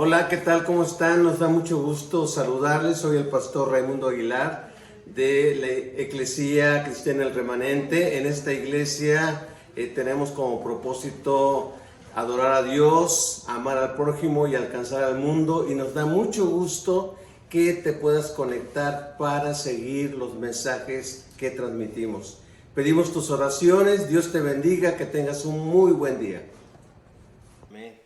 Hola, ¿qué tal? ¿Cómo están? Nos da mucho gusto saludarles. Soy el pastor Raimundo Aguilar de la Eclesía Cristiana El Remanente. En esta iglesia tenemos como propósito adorar a Dios, amar al prójimo y alcanzar al mundo. Y nos da mucho gusto que te puedas conectar para seguir los mensajes que transmitimos. Pedimos tus oraciones. Dios te bendiga. Que tengas un muy buen día. Amén.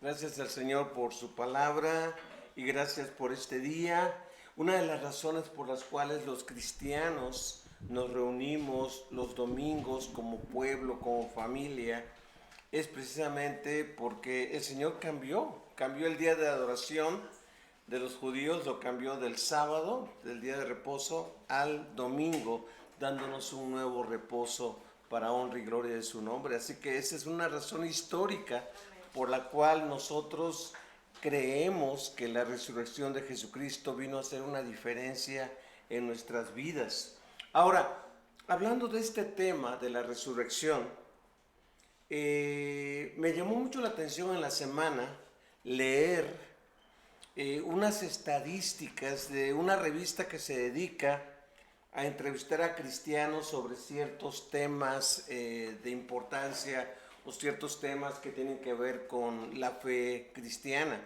Gracias al Señor por su palabra y gracias por este día. Una de las razones por las cuales los cristianos nos reunimos los domingos como pueblo, como familia, es precisamente porque el Señor cambió el día de adoración de los judíos, lo cambió del sábado, del día de reposo, al domingo, dándonos un nuevo reposo para honra y gloria de su nombre. Así que esa es una razón histórica por la cual nosotros creemos que la resurrección de Jesucristo vino a hacer una diferencia en nuestras vidas. Ahora, hablando de este tema de la resurrección, me llamó mucho la atención en la semana leer unas estadísticas de una revista que se dedica a entrevistar a cristianos sobre ciertos temas de importancia o ciertos temas que tienen que ver con la fe cristiana.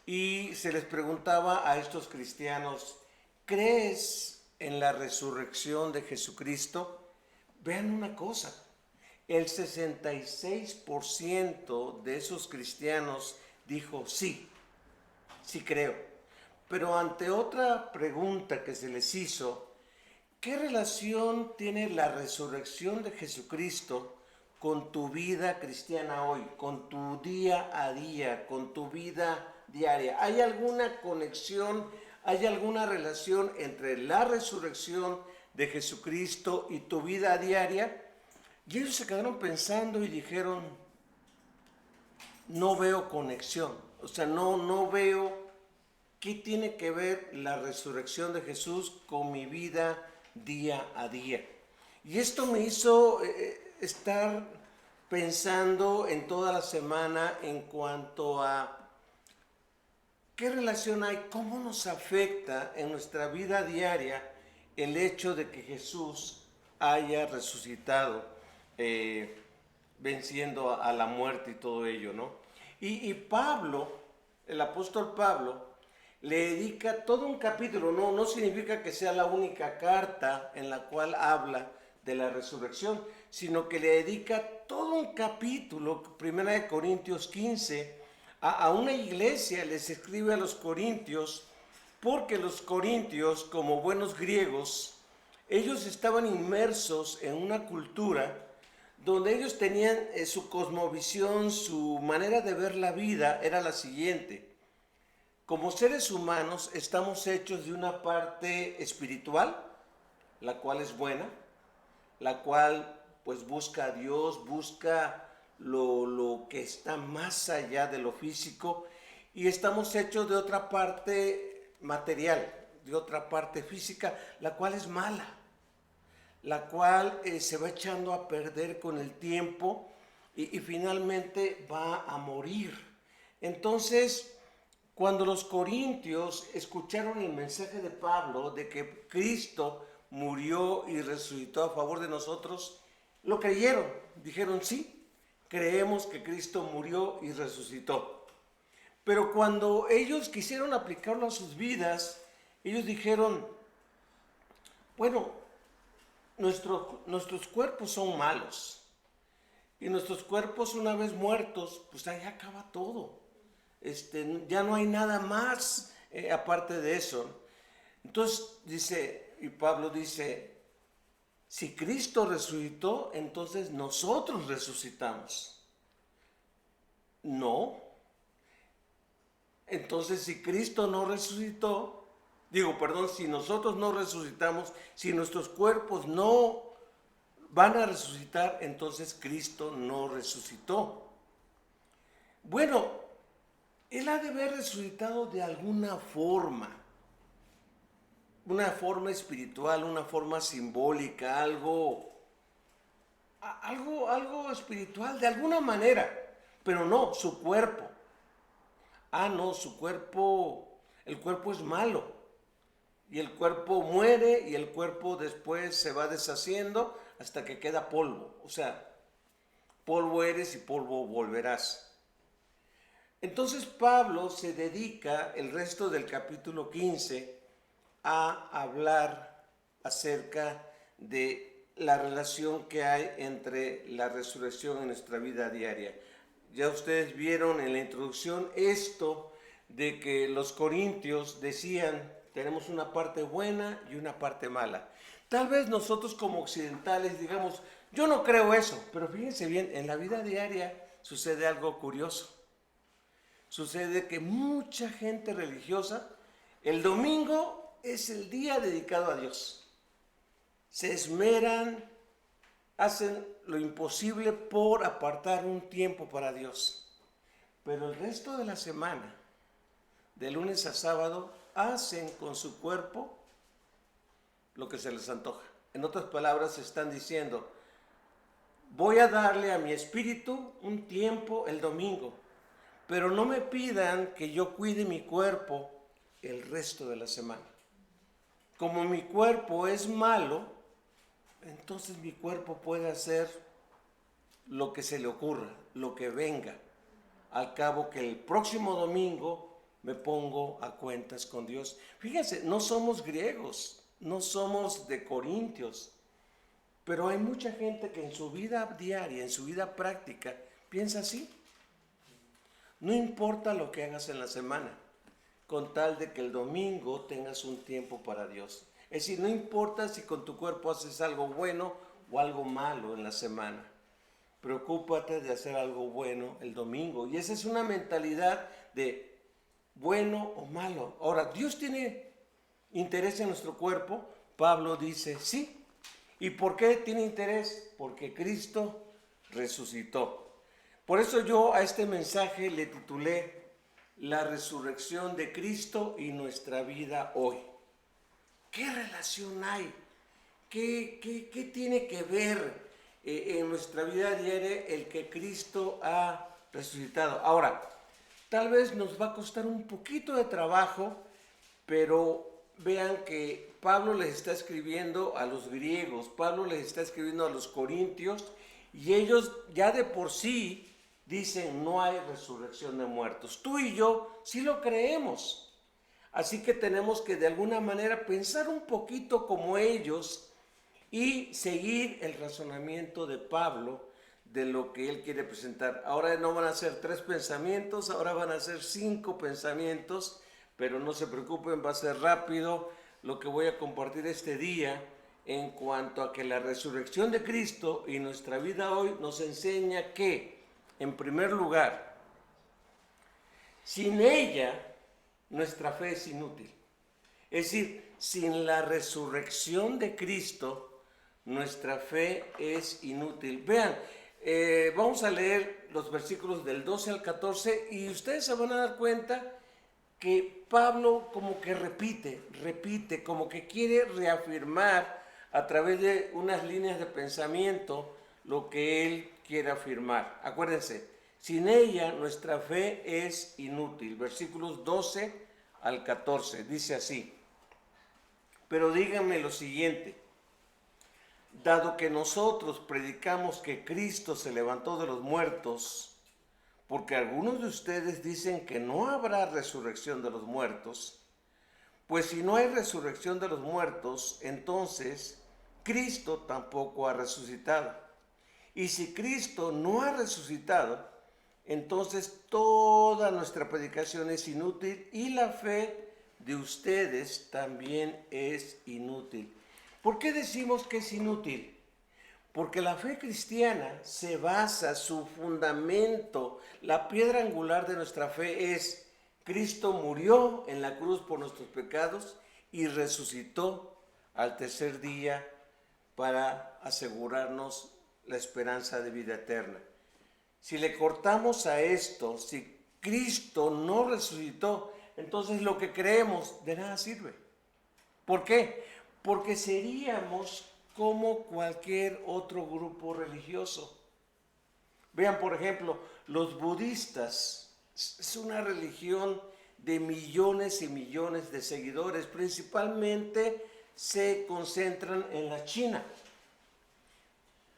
Y se les preguntaba a estos cristianos, ¿crees en la resurrección de Jesucristo? Vean una cosa, el 66% de esos cristianos dijo sí, sí creo. Pero ante otra pregunta que se les hizo, ¿qué relación tiene la resurrección de Jesucristo con tu vida cristiana hoy, con tu día a día, con tu vida diaria? ¿Hay alguna conexión, hay alguna relación entre la resurrección de Jesucristo y tu vida diaria? Y ellos se quedaron pensando y dijeron, no veo conexión, o sea, no veo qué tiene que ver la resurrección de Jesús con mi vida día a día. Y esto me hizo estar pensando en toda la semana en cuanto a qué relación hay, cómo nos afecta en nuestra vida diaria el hecho de que Jesús haya resucitado, venciendo a la muerte y todo ello, ¿no? Y Pablo, el apóstol Pablo, le dedica todo un capítulo, no significa que sea la única carta en la cual habla de la resurrección, sino que le dedica todo un capítulo, 1 Corintios 15, a una iglesia, les escribe a los corintios, porque los corintios, como buenos griegos, ellos estaban inmersos en una cultura donde ellos tenían su cosmovisión, su manera de ver la vida era la siguiente. Como seres humanos estamos hechos de una parte espiritual, la cual es buena, la cual pues busca a Dios, busca lo que está más allá de lo físico, y estamos hechos de otra parte material, de otra parte física, la cual es mala, la cual se va echando a perder con el tiempo y finalmente va a morir. Entonces, cuando los corintios escucharon el mensaje de Pablo de que Cristo murió y resucitó a favor de nosotros, lo creyeron. Dijeron, sí, creemos que Cristo murió y resucitó. Pero cuando ellos quisieron aplicarlo a sus vidas, ellos dijeron, bueno, nuestros cuerpos son malos. Y nuestros cuerpos, una vez muertos, pues ahí acaba todo. Ya no hay nada más aparte de eso. Entonces dice, y Pablo dice, si Cristo resucitó, entonces nosotros resucitamos. No. Entonces si Cristo no resucitó, si nosotros no resucitamos, si nuestros cuerpos no van a resucitar, entonces Cristo no resucitó. Bueno, Él ha de haber resucitado de alguna forma, una forma espiritual, una forma simbólica, algo espiritual, de alguna manera, pero no, su cuerpo. no, el cuerpo es malo. Y el cuerpo muere y el cuerpo después se va deshaciendo hasta que queda polvo. O sea, polvo eres y polvo volverás. Entonces Pablo se dedica el resto del capítulo 15 a hablar acerca de la relación que hay entre la resurrección en nuestra vida diaria. Ya ustedes vieron en la introducción esto de que los corintios decían, tenemos una parte buena y una parte mala. Tal vez nosotros como occidentales digamos, yo no creo eso, pero fíjense bien, en la vida diaria sucede algo curioso. Sucede que mucha gente religiosa, el domingo es el día dedicado a Dios. Se esmeran, hacen lo imposible por apartar un tiempo para Dios. Pero el resto de la semana, de lunes a sábado, hacen con su cuerpo lo que se les antoja. En otras palabras, están diciendo, voy a darle a mi espíritu un tiempo el domingo, pero no me pidan que yo cuide mi cuerpo el resto de la semana. Como mi cuerpo es malo, entonces mi cuerpo puede hacer lo que se le ocurra, lo que venga. Al cabo que el próximo domingo me pongo a cuentas con Dios. Fíjense, no somos griegos, no somos de Corintios, pero hay mucha gente que en su vida diaria, en su vida práctica, piensa así. No importa lo que hagas en la semana, con tal de que el domingo tengas un tiempo para Dios. Es decir, no importa si con tu cuerpo haces algo bueno o algo malo en la semana. Preocúpate de hacer algo bueno el domingo. Y esa es una mentalidad de bueno o malo. Ahora, ¿Dios tiene interés en nuestro cuerpo? Pablo dice sí. ¿Y por qué tiene interés? Porque Cristo resucitó. Por eso yo a este mensaje le titulé La resurrección de Cristo y nuestra vida hoy. ¿Qué relación hay? ¿Qué tiene que ver en nuestra vida diaria el que Cristo ha resucitado? Ahora, tal vez nos va a costar un poquito de trabajo, pero vean que Pablo les está escribiendo a los griegos, Pablo les está escribiendo a los corintios, y ellos ya de por sí dicen no hay resurrección de muertos. Tú y yo sí lo creemos. Así que tenemos que de alguna manera pensar un poquito como ellos y seguir el razonamiento de Pablo de lo que él quiere presentar. Ahora no van a ser 3 pensamientos, ahora van a ser 5 pensamientos, pero no se preocupen, va a ser rápido lo que voy a compartir este día en cuanto a que la resurrección de Cristo y nuestra vida hoy nos enseña que, en primer lugar, sin ella nuestra fe es inútil. Es decir, sin la resurrección de Cristo, nuestra fe es inútil. Vean, vamos a leer los versículos del 12 al 14 y ustedes se van a dar cuenta que Pablo como que repite, como que quiere reafirmar a través de unas líneas de pensamiento lo que él quiere afirmar. Acuérdense, sin ella nuestra fe es inútil. Versículos 12 al 14, dice así. Pero díganme lo siguiente, dado que nosotros predicamos que Cristo se levantó de los muertos, porque algunos de ustedes dicen que no habrá resurrección de los muertos, pues si no hay resurrección de los muertos, entonces Cristo tampoco ha resucitado. Y si Cristo no ha resucitado, entonces toda nuestra predicación es inútil y la fe de ustedes también es inútil. ¿Por qué decimos que es inútil? Porque la fe cristiana se basa, su fundamento, la piedra angular de nuestra fe es Cristo murió en la cruz por nuestros pecados y resucitó al tercer día para asegurarnos la esperanza de vida eterna. Si le cortamos a esto, si Cristo no resucitó, entonces lo que creemos de nada sirve. ¿Por qué? Porque seríamos como cualquier otro grupo religioso. Vean, por ejemplo, los budistas. Es una religión de millones y millones de seguidores. Principalmente se concentran en la China.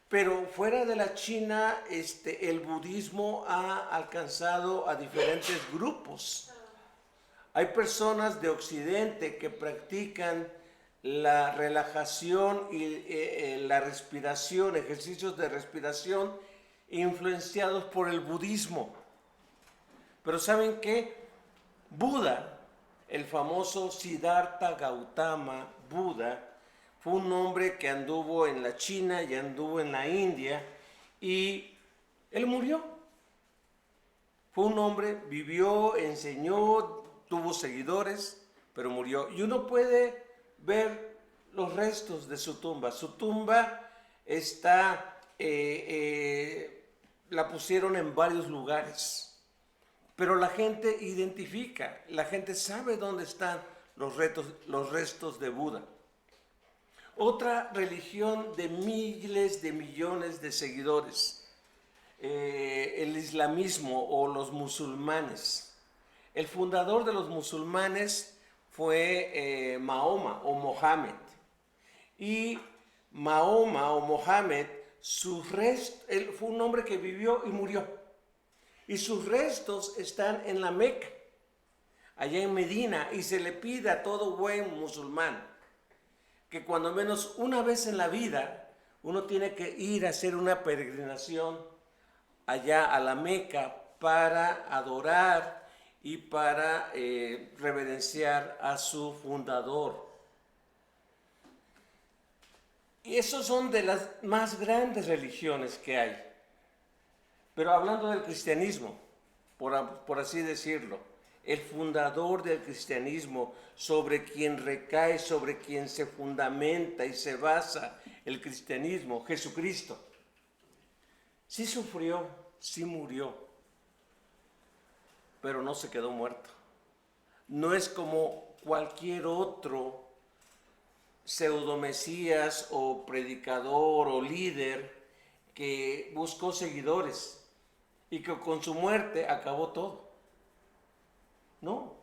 Pero fuera de la China, el budismo ha alcanzado a diferentes grupos. Hay personas de Occidente que practican la relajación y la respiración, ejercicios de respiración influenciados por el budismo. Pero ¿saben qué? Buda, el famoso Siddhartha Gautama Buda, fue un hombre que anduvo en la China y anduvo en la India y él murió. Fue un hombre, vivió, enseñó, tuvo seguidores, pero murió. Y uno puede ver los restos de su tumba. Su tumba está, la pusieron en varios lugares, pero la gente identifica, la gente sabe dónde están los restos de Buda. Otra religión de miles de millones de seguidores, el islamismo o los musulmanes. El fundador de los musulmanes fue Mahoma o Mohammed. Y Mahoma o Mohammed, él fue un hombre que vivió y murió. Y sus restos están en la Meca, allá en Medina, y se le pide a todo buen musulmán que cuando menos una vez en la vida uno tiene que ir a hacer una peregrinación allá a la Meca para adorar y para reverenciar a su fundador. Y esos son de las más grandes religiones que hay. Pero hablando del cristianismo, por así decirlo, el fundador del cristianismo, sobre quien recae, sobre quien se fundamenta y se basa el cristianismo, Jesucristo. Sí sufrió, sí murió, pero no se quedó muerto. No es como cualquier otro pseudomesías o predicador o líder que buscó seguidores y que con su muerte acabó todo. No,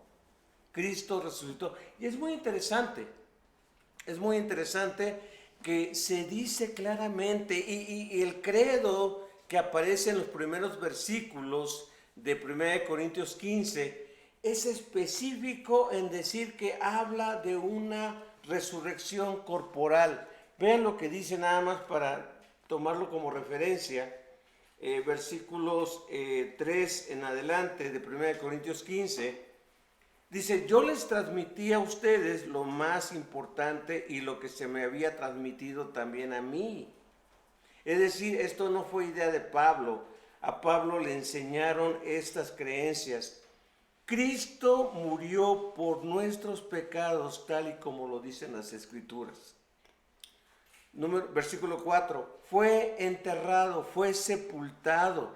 Cristo resucitó. Y es muy interesante que se dice claramente, y el credo que aparece en los primeros versículos de 1 Corintios 15 es específico en decir que habla de una resurrección corporal. Vean lo que dice nada más para tomarlo como referencia. Versículos 3 en adelante de 1 Corintios 15, dice: yo les transmití a ustedes lo más importante y lo que se me había transmitido también a mí. Es decir, esto no fue idea de Pablo. A Pablo le enseñaron estas creencias. Cristo murió por nuestros pecados, tal y como lo dicen las Escrituras. Versículo 4, fue enterrado, fue sepultado,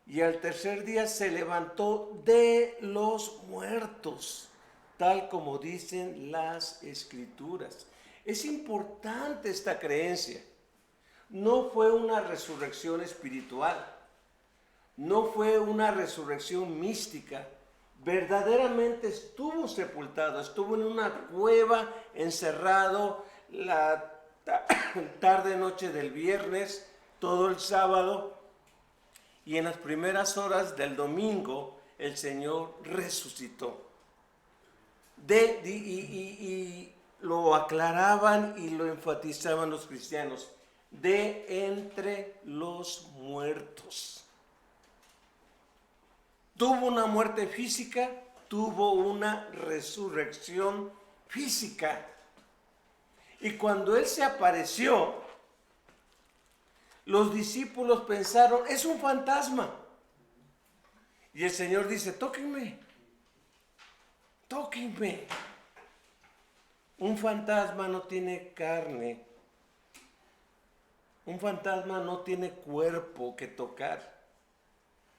y al tercer día se levantó de los muertos, tal como dicen las Escrituras. Es importante esta creencia. No fue una resurrección espiritual, no fue una resurrección mística. Verdaderamente estuvo sepultado, estuvo en una cueva encerrado la tarde noche del viernes, todo el sábado, y en las primeras horas del domingo el Señor resucitó. Y lo aclaraban y lo enfatizaban los cristianos: de entre los muertos. Tuvo una muerte física, tuvo una resurrección física. Y cuando Él se apareció, los discípulos pensaron: es un fantasma. Y el Señor dice: tóquenme, tóquenme. Un fantasma no tiene carne. Un fantasma no tiene cuerpo que tocar.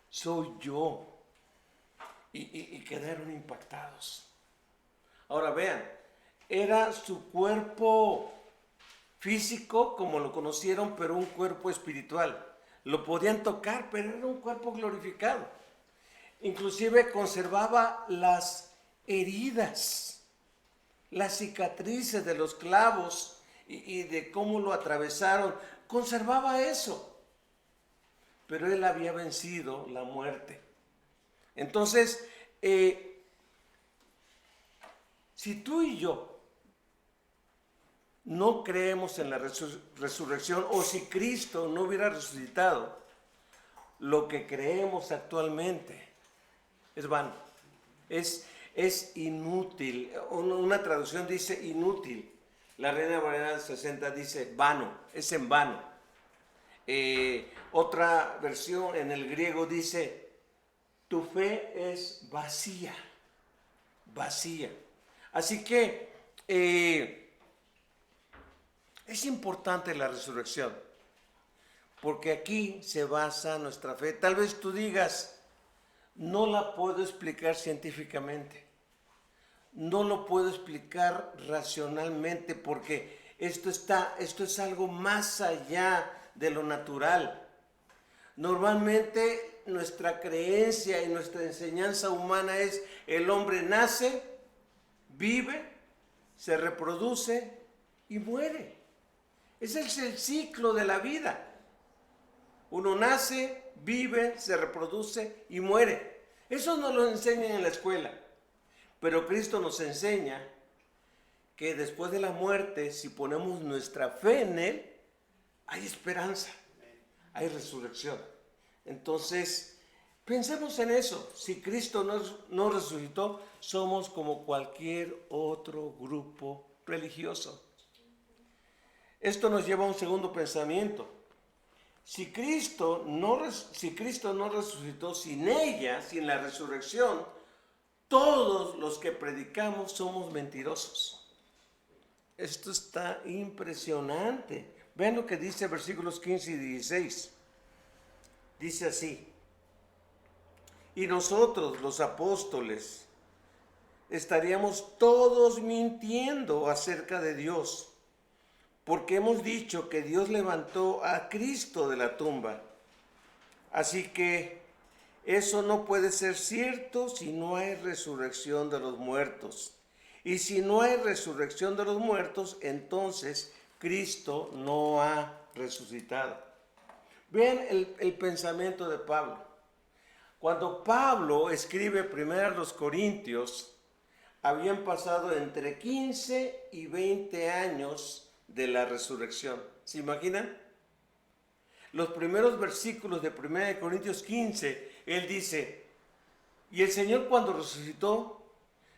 Soy yo. Y quedaron impactados. Ahora vean, era su cuerpo físico como lo conocieron, pero un cuerpo espiritual. Lo podían tocar, pero era un cuerpo glorificado. inclusive conservaba las heridas, las cicatrices de los clavos y de cómo lo atravesaron, conservaba eso. Pero él había vencido la muerte. Entonces, si tú y yo no creemos en la resurrección, o si Cristo no hubiera resucitado, lo que creemos actualmente es vano, es inútil. Una traducción dice inútil. La Reina Valera 60 dice vano, es en vano. Otra versión en el griego dice, tu fe es vacía, vacía. Así que es importante la resurrección, porque aquí se basa nuestra fe. Tal vez tú digas, no la puedo explicar científicamente, no lo puedo explicar racionalmente, porque esto es algo más allá de lo natural. Normalmente nuestra creencia y nuestra enseñanza humana es: el hombre nace, vive, se reproduce y muere. Ese es el ciclo de la vida. Uno nace, vive, se reproduce y muere. Eso nos lo enseñan en la escuela. Pero Cristo nos enseña que después de la muerte, si ponemos nuestra fe en Él, hay esperanza, hay resurrección. Entonces, pensemos en eso. Si Cristo no resucitó, somos como cualquier otro grupo religioso. Esto nos lleva a un segundo pensamiento. Si Cristo no resucitó, sin ella, sin la resurrección, todos los que predicamos somos mentirosos. Esto está impresionante. Vean lo que dice versículos 15 y 16. Dice así: y nosotros, los apóstoles, estaríamos todos mintiendo acerca de Dios, porque hemos dicho que Dios levantó a Cristo de la tumba. Así que eso no puede ser cierto si no hay resurrección de los muertos. Y si no hay resurrección de los muertos, entonces Cristo no ha resucitado. Vean el pensamiento de Pablo. Cuando Pablo escribe primero a los Corintios, habían pasado entre 15 y 20 años de la resurrección. ¿Se imaginan? Los primeros versículos de 1 Corintios 15, él dice: y el Señor, cuando resucitó,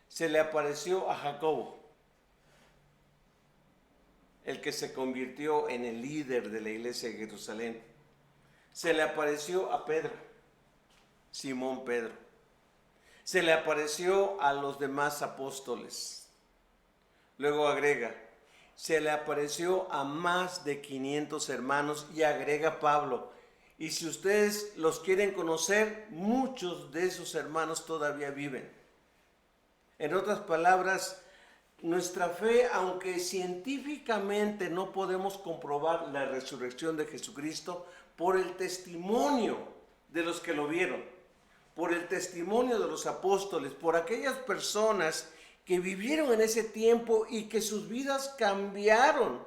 se le apareció a Jacobo, el que se convirtió en el líder de la iglesia de Jerusalén. Se le apareció a Pedro, Simón Pedro. Se le apareció a los demás apóstoles. Luego agrega: se le apareció a más de 500 hermanos, y agrega Pablo: y si ustedes los quieren conocer, muchos de esos hermanos todavía viven. En otras palabras, nuestra fe, aunque científicamente no podemos comprobar la resurrección de Jesucristo, por el testimonio de los que lo vieron, por el testimonio de los apóstoles, por aquellas personas que vivieron en ese tiempo y que sus vidas cambiaron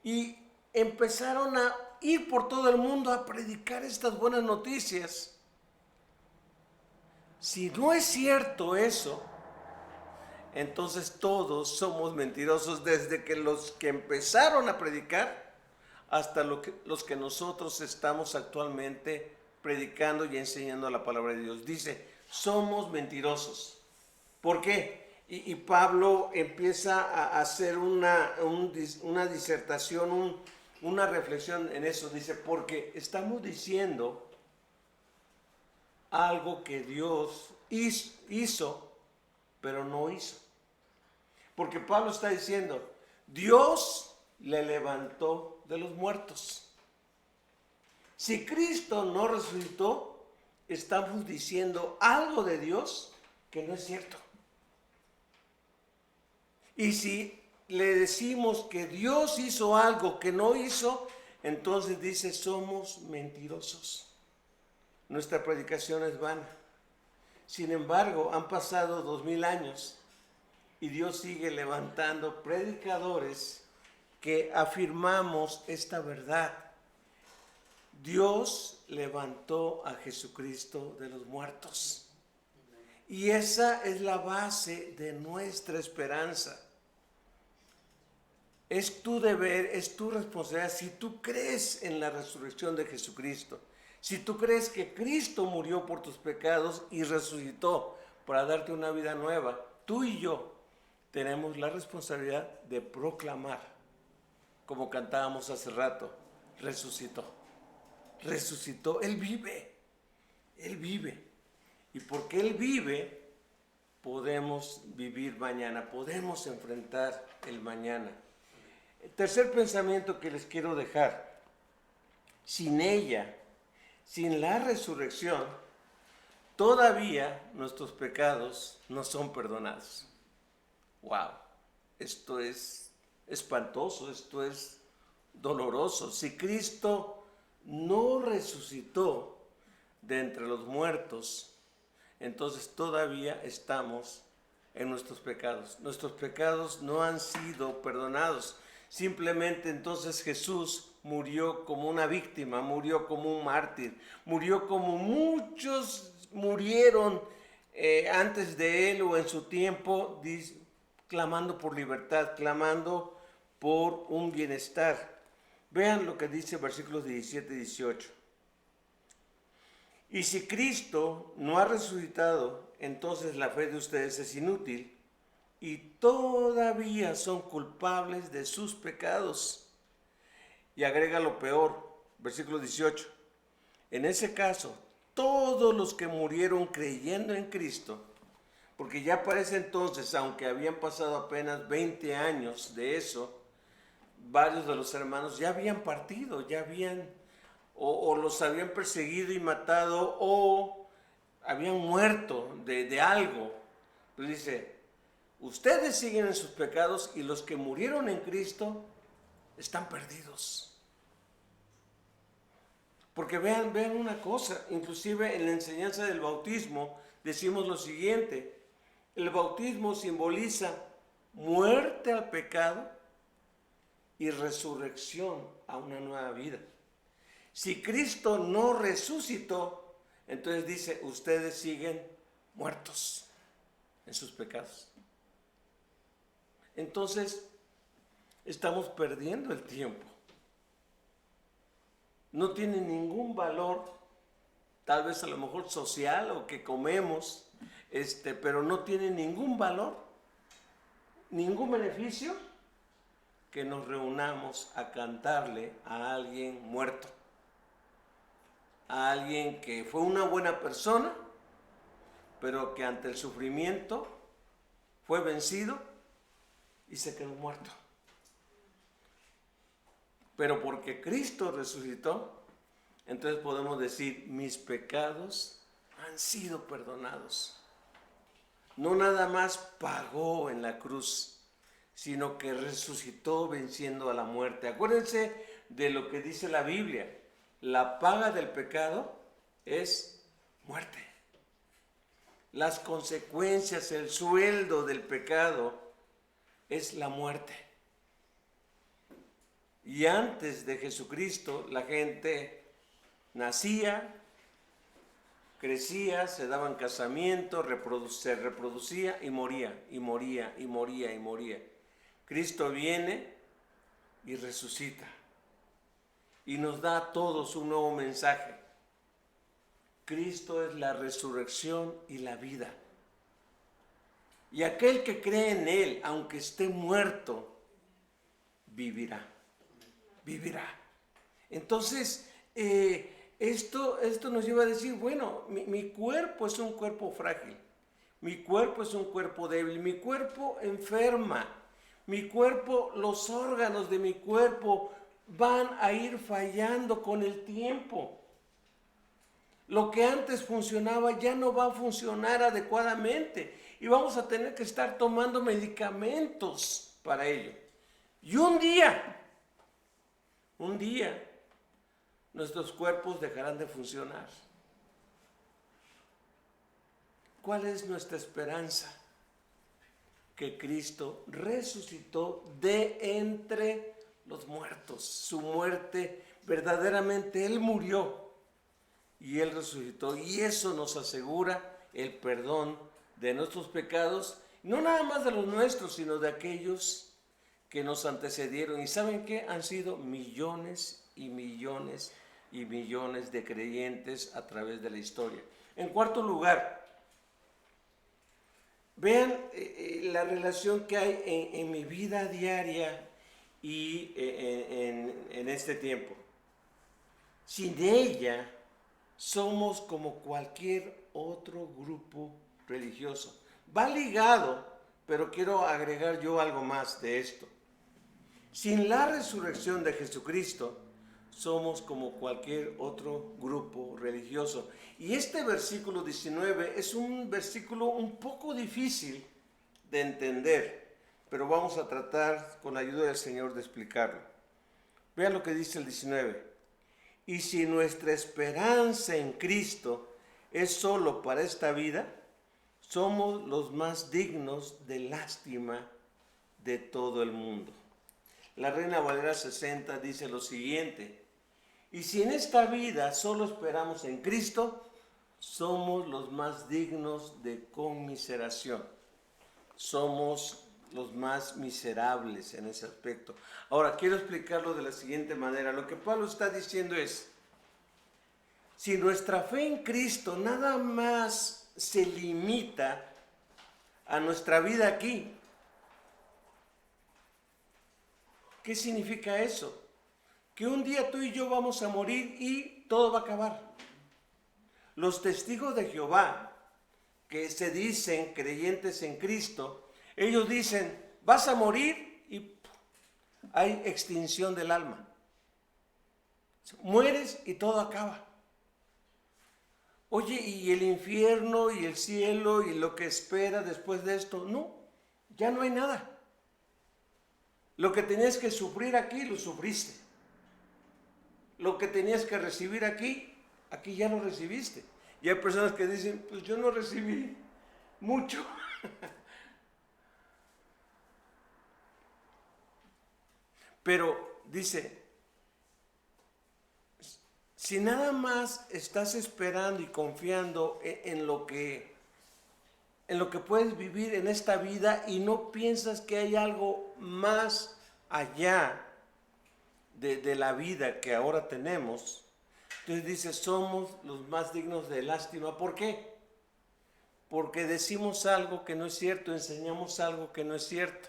y empezaron a ir por todo el mundo a predicar estas buenas noticias. Si no es cierto eso, entonces todos somos mentirosos, desde que los que empezaron a predicar hasta los que nosotros estamos actualmente predicando y enseñando la palabra de Dios. Dice, somos mentirosos. ¿Por qué? Y Pablo empieza a hacer una disertación, una reflexión en eso. Dice, porque estamos diciendo algo que Dios hizo, pero no hizo. Porque Pablo está diciendo, Dios le levantó de los muertos. Si Cristo no resucitó, estamos diciendo algo de Dios que no es cierto. Y si le decimos que Dios hizo algo que no hizo, entonces dice, somos mentirosos. Nuestra predicación es vana. Sin embargo, han pasado 2000 años y Dios sigue levantando predicadores que afirmamos esta verdad. Dios levantó a Jesucristo de los muertos. Y esa es la base de nuestra esperanza. Es tu deber, es tu responsabilidad. Si tú crees en la resurrección de Jesucristo, si tú crees que Cristo murió por tus pecados y resucitó para darte una vida nueva, tú y yo tenemos la responsabilidad de proclamar, como cantábamos hace rato, resucitó. Resucitó, Él vive. Él vive. Y porque Él vive, podemos vivir mañana, podemos enfrentar el mañana. El tercer pensamiento que les quiero dejar: sin ella, sin la resurrección, todavía nuestros pecados no son perdonados. ¡Wow! Esto es espantoso, esto es doloroso. Si Cristo no resucitó de entre los muertos, entonces todavía estamos en nuestros pecados. Nuestros pecados no han sido perdonados. Simplemente entonces Jesús murió como una víctima, murió como un mártir, murió como muchos murieron antes de él o en su tiempo, clamando por libertad, clamando por un bienestar. Vean lo que dice versículos 17 y 18. Y si Cristo no ha resucitado, entonces la fe de ustedes es inútil y todavía son culpables de sus pecados. Y agrega lo peor, versículo 18. En ese caso, todos los que murieron creyendo en Cristo, porque ya para ese entonces, aunque habían pasado apenas 20 años de eso, varios de los hermanos ya habían partido, ya habían, o los habían perseguido y matado, o habían muerto de algo. Entonces dice, ustedes siguen en sus pecados y los que murieron en Cristo están perdidos. Porque vean una cosa, inclusive en la enseñanza del bautismo decimos lo siguiente: el bautismo simboliza muerte al pecado y resurrección a una nueva vida. Si Cristo no resucitó, entonces dice, ustedes siguen muertos en sus pecados. Entonces, estamos perdiendo el tiempo. No tiene ningún valor, tal vez a lo mejor social o que comemos, pero no tiene ningún valor, ningún beneficio que nos reunamos a cantarle a alguien muerto, a alguien que fue una buena persona, pero que ante el sufrimiento fue vencido y se quedó muerto. Pero porque Cristo resucitó, entonces podemos decir, mis pecados han sido perdonados. No nada más pagó en la cruz, sino que resucitó venciendo a la muerte. Acuérdense de lo que dice la Biblia: la paga del pecado es muerte. Las consecuencias, el sueldo del pecado es la muerte. Y antes de Jesucristo, la gente nacía, crecía, se daban casamiento, se reproducía y moría, y moría, y moría, y moría. Cristo viene y resucita y nos da a todos un nuevo mensaje. Cristo es la resurrección y la vida. Y aquel que cree en Él, aunque esté muerto, vivirá. Vivirá. Entonces, esto nos lleva a decir, bueno, mi cuerpo es un cuerpo frágil, mi cuerpo es un cuerpo débil, mi cuerpo enferma, mi cuerpo, los órganos de mi cuerpo van a ir fallando con el tiempo. Lo que antes funcionaba ya no va a funcionar adecuadamente y vamos a tener que estar tomando medicamentos para ello. Y un día, nuestros cuerpos dejarán de funcionar. ¿cuál es nuestra esperanza? Que Cristo resucitó de entre los muertos. Su muerte, verdaderamente Él murió y Él resucitó. Y eso nos asegura el perdón de nuestros pecados, no nada más de los nuestros, sino de aquellos que nos antecedieron. ¿Y saben qué? Han sido millones y millones y millones de creyentes a través de la historia. En cuarto lugar, vean la relación que hay en mi vida diaria y en este tiempo. Sin ella, somos como cualquier otro grupo religioso. Va ligado, pero quiero agregar yo algo más de esto. Sin la resurrección de Jesucristo, somos como cualquier otro grupo religioso. Y este versículo 19 es un versículo un poco difícil de entender, pero vamos a tratar con la ayuda del Señor de explicarlo. Vean lo que dice el 19. Y si nuestra esperanza en Cristo es solo para esta vida, somos los más dignos de lástima de todo el mundo. La Reina Valera 60 dice lo siguiente: y si en esta vida solo esperamos en Cristo, somos los más dignos de conmiseración. Somos los más miserables en ese aspecto. Ahora, quiero explicarlo de la siguiente manera. Lo que Pablo está diciendo es, si nuestra fe en Cristo nada más se limita a nuestra vida aquí, ¿qué significa eso? Que un día tú y yo vamos a morir y todo va a acabar. Los testigos de Jehová, que se dicen creyentes en Cristo, ellos dicen, vas a morir y hay extinción del alma. Mueres y todo acaba. Oye, ¿y el infierno y el cielo y lo que espera después de esto? No, ya no hay nada. Lo que tenías que sufrir aquí, lo sufriste. Lo que tenías que recibir aquí, aquí ya lo recibiste. Y hay personas que dicen, pues yo no recibí mucho. Pero dice, si nada más estás esperando y confiando en lo que puedes vivir en esta vida y no piensas que hay algo más allá de la vida que ahora tenemos, entonces dice, somos los más dignos de lástima. ¿Por qué? Porque decimos algo que no es cierto, enseñamos algo que no es cierto,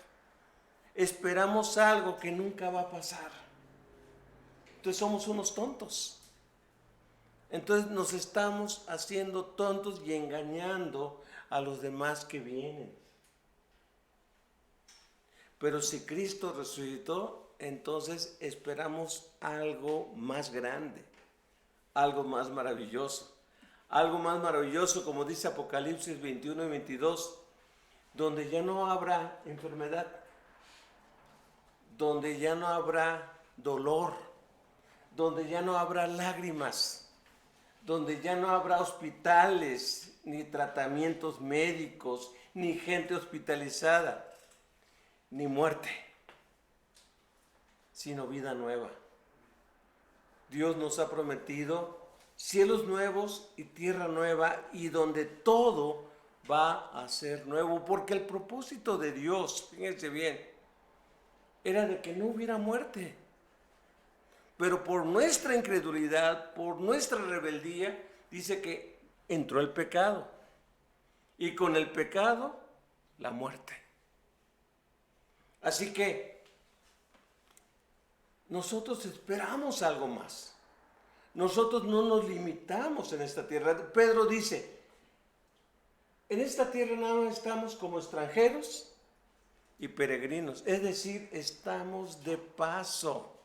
esperamos algo que nunca va a pasar. Entonces somos unos tontos. Entonces nos estamos haciendo tontos y engañando a los demás que vienen. Pero si Cristo resucitó, entonces esperamos algo más grande, algo más maravilloso. Algo más maravilloso, como dice Apocalipsis 21 y 22, donde ya no habrá enfermedad, donde ya no habrá dolor, donde ya no habrá lágrimas, donde ya no habrá hospitales, ni tratamientos médicos, ni gente hospitalizada, ni muerte, sino vida nueva. Dios nos ha prometido cielos nuevos y tierra nueva, y donde todo va a ser nuevo, porque el propósito de Dios, fíjense bien, era de que no hubiera muerte. Pero por nuestra incredulidad, por nuestra rebeldía, dice que entró el pecado. Y con el pecado, la muerte. Así que nosotros esperamos algo más. Nosotros no nos limitamos en esta tierra. Pedro dice, en esta tierra nada más estamos como extranjeros y peregrinos. Es decir, estamos de paso.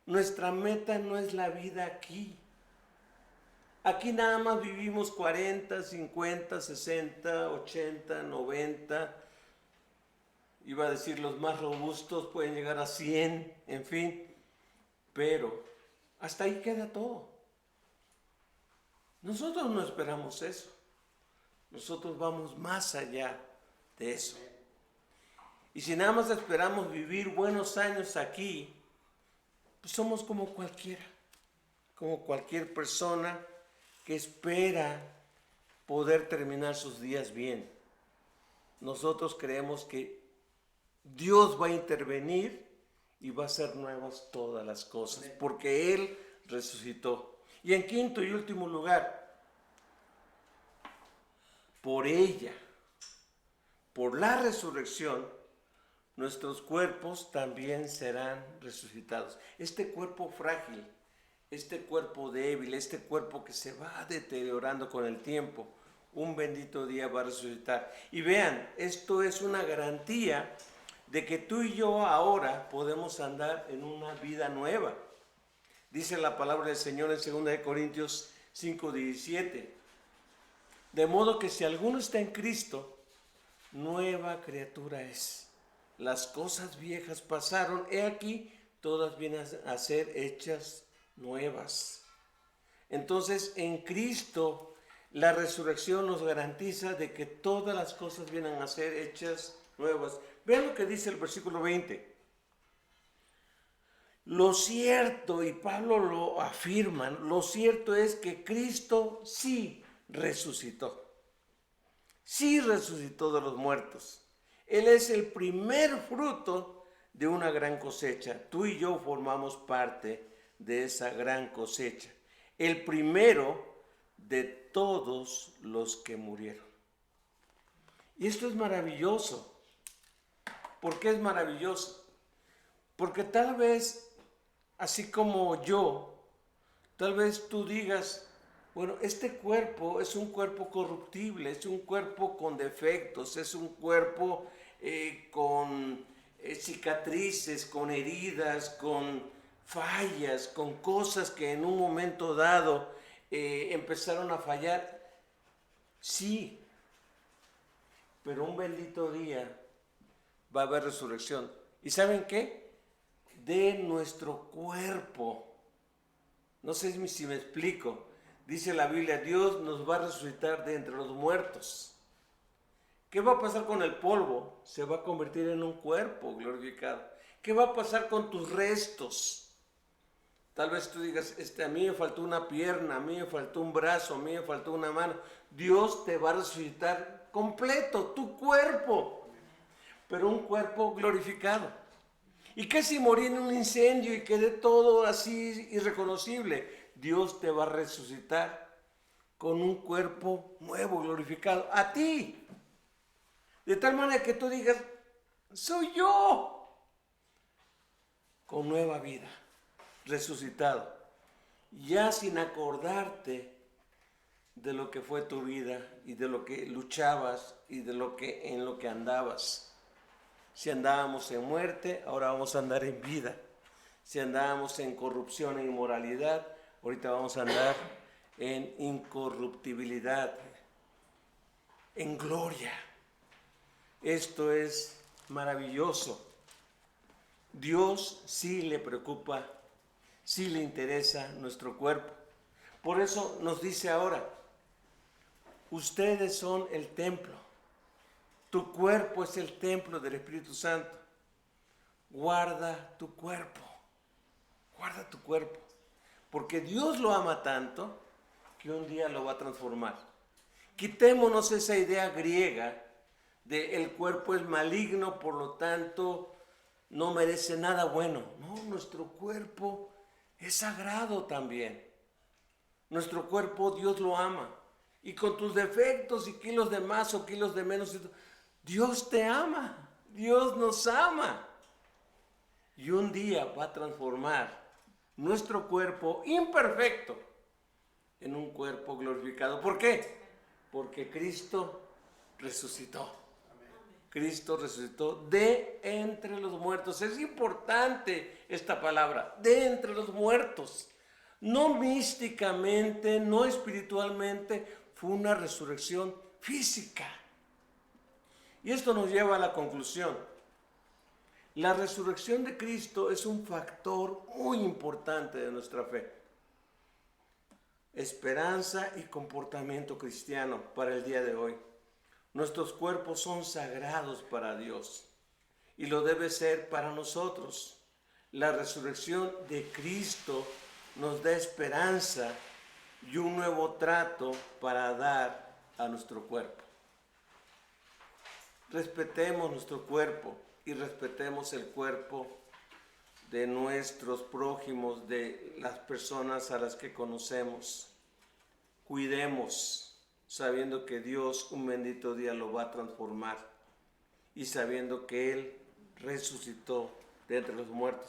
Nuestra meta no es la vida aquí. Aquí nada más vivimos 40, 50, 60, 80, 90. Iba a decir los más robustos pueden llegar a 100, en fin. Pero hasta ahí queda todo. Nosotros no esperamos eso. Nosotros vamos más allá de eso. Y si nada más esperamos vivir buenos años aquí, pues somos como cualquier persona que espera poder terminar sus días bien. Nosotros creemos que Dios va a intervenir y va a hacer nuevas todas las cosas, porque Él resucitó. Y en quinto y último lugar, por ella, por la resurrección, nuestros cuerpos también serán resucitados. Este cuerpo frágil, este cuerpo débil, este cuerpo que se va deteriorando con el tiempo, un bendito día va a resucitar. Y vean, esto es una garantía de que tú y yo ahora podemos andar en una vida nueva. Dice la palabra del Señor en 2 Corintios 5:17. De modo que si alguno está en Cristo, nueva criatura es. Las cosas viejas pasaron, he aquí, todas vienen a ser hechas nuevas. Entonces, en Cristo, la resurrección nos garantiza de que todas las cosas vienen a ser hechas nuevas. Vean lo que dice el versículo 20. Lo cierto, y Pablo lo afirma, lo cierto es que Cristo sí resucitó. Sí resucitó de los muertos. Él es el primer fruto de una gran cosecha. Tú y yo formamos parte de esa gran cosecha. El primero de todos los que murieron. Y esto es maravilloso. ¿Por qué es maravilloso? Porque tal vez, así como yo, tal vez tú digas, bueno, este cuerpo es un cuerpo corruptible, es un cuerpo con defectos, es un cuerpo con cicatrices, con heridas, con fallas, con cosas que en un momento dado empezaron a fallar. Sí, pero un bendito día va a haber resurrección. ¿Y saben qué? De nuestro cuerpo. No sé si me explico. Dice la Biblia, Dios nos va a resucitar de entre los muertos. ¿Qué va a pasar con el polvo? Se va a convertir en un cuerpo glorificado. ¿Qué va a pasar con tus restos? Tal vez tú digas, a mí me faltó una pierna, a mí me faltó un brazo, a mí me faltó una mano. Dios te va a resucitar completo, tu cuerpo, pero un cuerpo glorificado. ¿Y qué si morí en un incendio y quedé todo así irreconocible? Dios te va a resucitar con un cuerpo nuevo, glorificado, a ti. De tal manera que tú digas, soy yo, con nueva vida, resucitado, ya sin acordarte de lo que fue tu vida y de lo que luchabas y de lo que en lo que andabas. Si andábamos en muerte, ahora vamos a andar en vida. Si andábamos en corrupción e inmoralidad, ahorita vamos a andar en incorruptibilidad, en gloria. Esto es maravilloso. Dios sí le preocupa, sí le interesa nuestro cuerpo. Por eso nos dice ahora, ustedes son el templo. Tu cuerpo es el templo del Espíritu Santo. Guarda tu cuerpo. Guarda tu cuerpo. Porque Dios lo ama tanto que un día lo va a transformar. Quitémonos esa idea griega de el cuerpo es maligno, por lo tanto no merece nada bueno. No, nuestro cuerpo es sagrado también. Nuestro cuerpo Dios lo ama. Y con tus defectos y kilos de más o kilos de menos, Dios te ama. Dios nos ama. Y un día va a transformar nuestro cuerpo imperfecto en un cuerpo glorificado. ¿Por qué? Porque Cristo resucitó. Cristo resucitó de entre los muertos. Es importante esta palabra, de entre los muertos. No místicamente, no espiritualmente, fue una resurrección física. Y esto nos lleva a la conclusión. La resurrección de Cristo es un factor muy importante de nuestra fe. Esperanza y comportamiento cristiano para el día de hoy. Nuestros cuerpos son sagrados para Dios y lo debe ser para nosotros. La resurrección de Cristo nos da esperanza y un nuevo trato para dar a nuestro cuerpo. Respetemos nuestro cuerpo y respetemos el cuerpo de nuestros prójimos, de las personas a las que conocemos. Cuidemos, sabiendo que Dios un bendito día lo va a transformar y sabiendo que Él resucitó de entre los muertos.